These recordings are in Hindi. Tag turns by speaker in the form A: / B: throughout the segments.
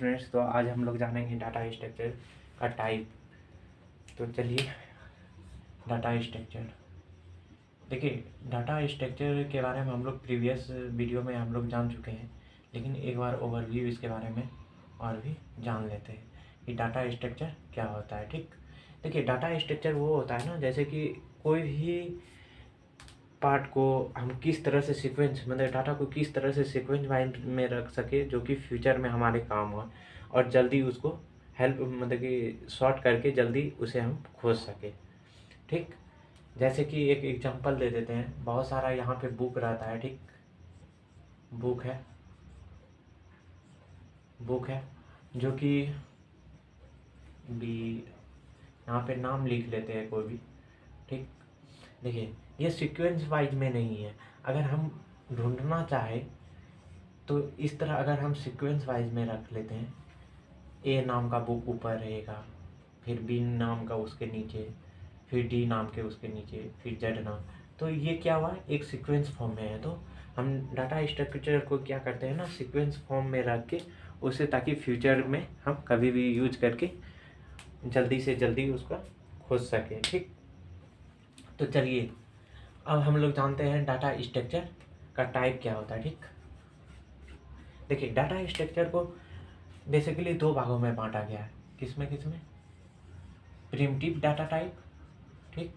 A: फ्रेंड्स, तो आज हम लोग जानेंगे डाटा स्ट्रक्चर का टाइप। तो चलिए, डाटा स्ट्रक्चर देखिए, डाटा स्ट्रक्चर के बारे में हम लोग प्रीवियस वीडियो में हम लोग जान चुके हैं, लेकिन एक बार ओवरव्यू इसके बारे में और भी जान लेते हैं कि डाटा स्ट्रक्चर क्या होता है। ठीक, देखिए, डाटा स्ट्रक्चर वो होता है ना, जैसे कि कोई भी पार्ट को हम किस तरह से सीक्वेंस, मतलब डाटा को किस तरह से सीक्वेंस वाइज में रख सके जो कि फ्यूचर में हमारे काम हो और जल्दी उसको हेल्प, मतलब कि शॉर्ट करके जल्दी उसे हम खोज सके। ठीक, जैसे कि एक एग्जांपल दे देते हैं। बहुत सारा यहाँ पे बुक रहता है। ठीक, बुक है जो कि भी यहाँ पे नाम लिख लेते हैं कोई भी। ठीक, देखिए, ये सीक्वेंस वाइज में नहीं है। अगर हम ढूंढना चाहे तो इस तरह अगर हम सीक्वेंस वाइज में रख लेते हैं, ए नाम का बुक ऊपर रहेगा, फिर बी नाम का उसके नीचे, फिर डी नाम के उसके नीचे, फिर जेड नाम, तो ये क्या हुआ, एक सीक्वेंस फॉर्म में है। तो हम डाटा स्ट्रक्चर को क्या करते हैं ना, सीक्वेंस फॉर्म में रख के उसे, ताकि फ्यूचर में हम कभी भी यूज करके जल्दी से जल्दी उसका खोज सकें। ठीक, तो चलिए, अब हम लोग जानते हैं डाटा स्ट्रक्चर का टाइप क्या होता है। ठीक, देखिए, डाटा स्ट्रक्चर को बेसिकली दो भागों में बांटा गया है। किसमें किसमें? प्रिमिटिव डाटा टाइप, ठीक,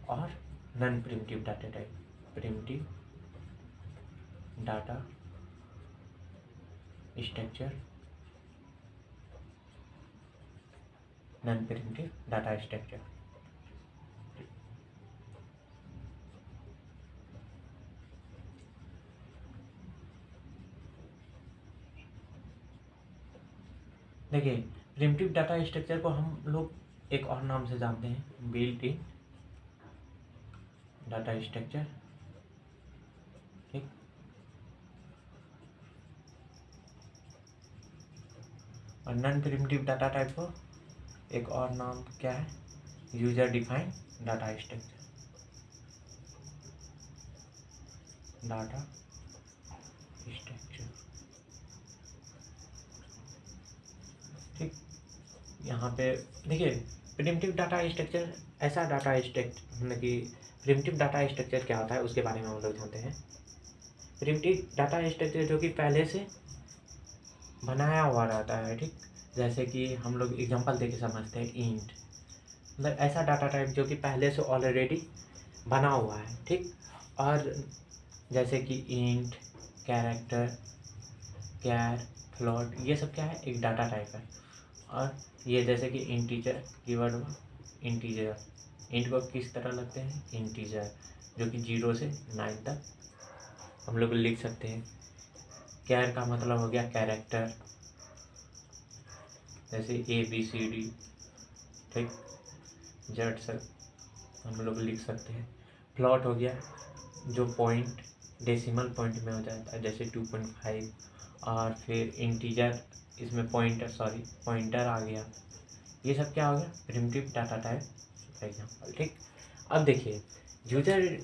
A: और non primitive data type. Primitive data structure, non primitive data structure. देखिए, प्रिमिटिव डाटा स्ट्रक्चर को हम लोग एक और नाम से जानते हैं, बिल्ट इन डाटा स्ट्रक्चर। ठीक, और नॉन प्रिमिटिव डाटा टाइप को एक और नाम क्या है, user defined data structure. Data structure, ठीक, यहाँ पे देखिए, प्रिमिटिव डाटा स्ट्रक्चर ऐसा डाटा स्ट्रक्चर, मतलब कि प्रिमिटिव डाटा स्ट्रक्चर क्या होता है उसके बारे में हम लोग जानते हैं। प्रिमिटिव डाटा स्ट्रक्चर जो कि पहले से बनाया हुआ रहता है। ठीक, जैसे कि हम लोग एग्जांपल देके समझते हैं, इंट, मतलब ऐसा डाटा टाइप जो कि पहले से ऑलरेडी बना हुआ है। ठीक, और जैसे कि इंट, कैरेक्टर, कैर, फ्लोट, ये सब क्या है, एक डाटा टाइप है। और ये जैसे कि इंटीजर कीवर्ड हुआ, इंटीजर, इंट को किस तरह लगते हैं, इंटीजर, जो कि 0 से 9 तक हम लोग लिख सकते हैं। कैर का मतलब हो गया कैरेक्टर, जैसे ABCD। ठीक, जेड से हम लोग लिख सकते हैं। फ्लॉट हो गया जो पॉइंट डेसिमल पॉइंट में हो जाता है, जैसे 2.5। और फिर इंटीजर, इसमें पॉइंटर आ गया। ये सब क्या हो गया, प्रिमिटिव डाटा टाइप एग्जाम्पल। ठीक, अब देखिए, यूजर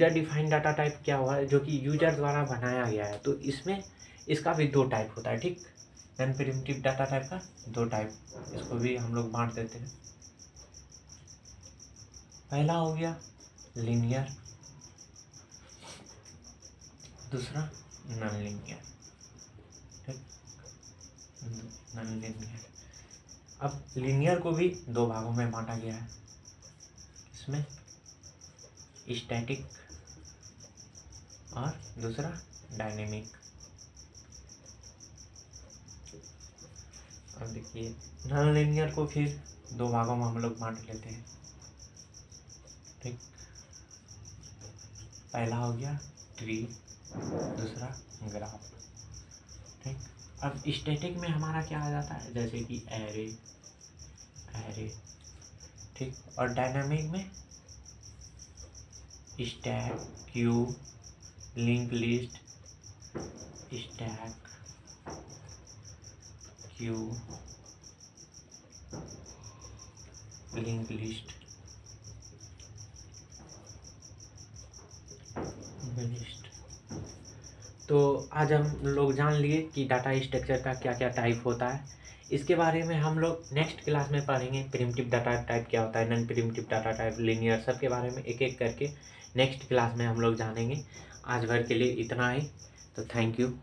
A: डिफाइंड डाटा टाइप क्या हुआ है, जो कि यूजर द्वारा बनाया गया है। तो इसमें इसका भी दो टाइप होता है। ठीक, नॉन प्रिमिटिव डाटा टाइप का दो टाइप, इसको भी हम लोग बांट देते हैं। पहला हो गया लीनियर, दूसरा नॉन लीनियर। ठीक, नॉन लीनियर। अब लीनियर को भी दो भागों में बांटा गया है। इसमें स्टैटिक और दूसरा डायनेमिक। अब देखिए, नॉन लीनियर को फिर दो भागों में हम लोग बांट लेते हैं। ठीक, पहला हो गया ट्री, दूसरा ग्राफ। ठीक, अब स्टैटिक में हमारा क्या आ जाता है, जैसे कि एरे। ठीक, और डायनामिक में stack, Q, link list, stack, Q, link list, तो आज हम लोग जान लिए कि डाटा स्ट्रक्चर का क्या क्या टाइप होता है। इसके बारे में हम लोग नेक्स्ट क्लास में पढ़ेंगे। प्रिमिटिव डाटा टाइप क्या होता है, non primitive data type, linear, सब के बारे में एक एक करके नेक्स्ट क्लास में हम लोग जानेंगे। आज भर के लिए इतना ही। तो थैंक यू।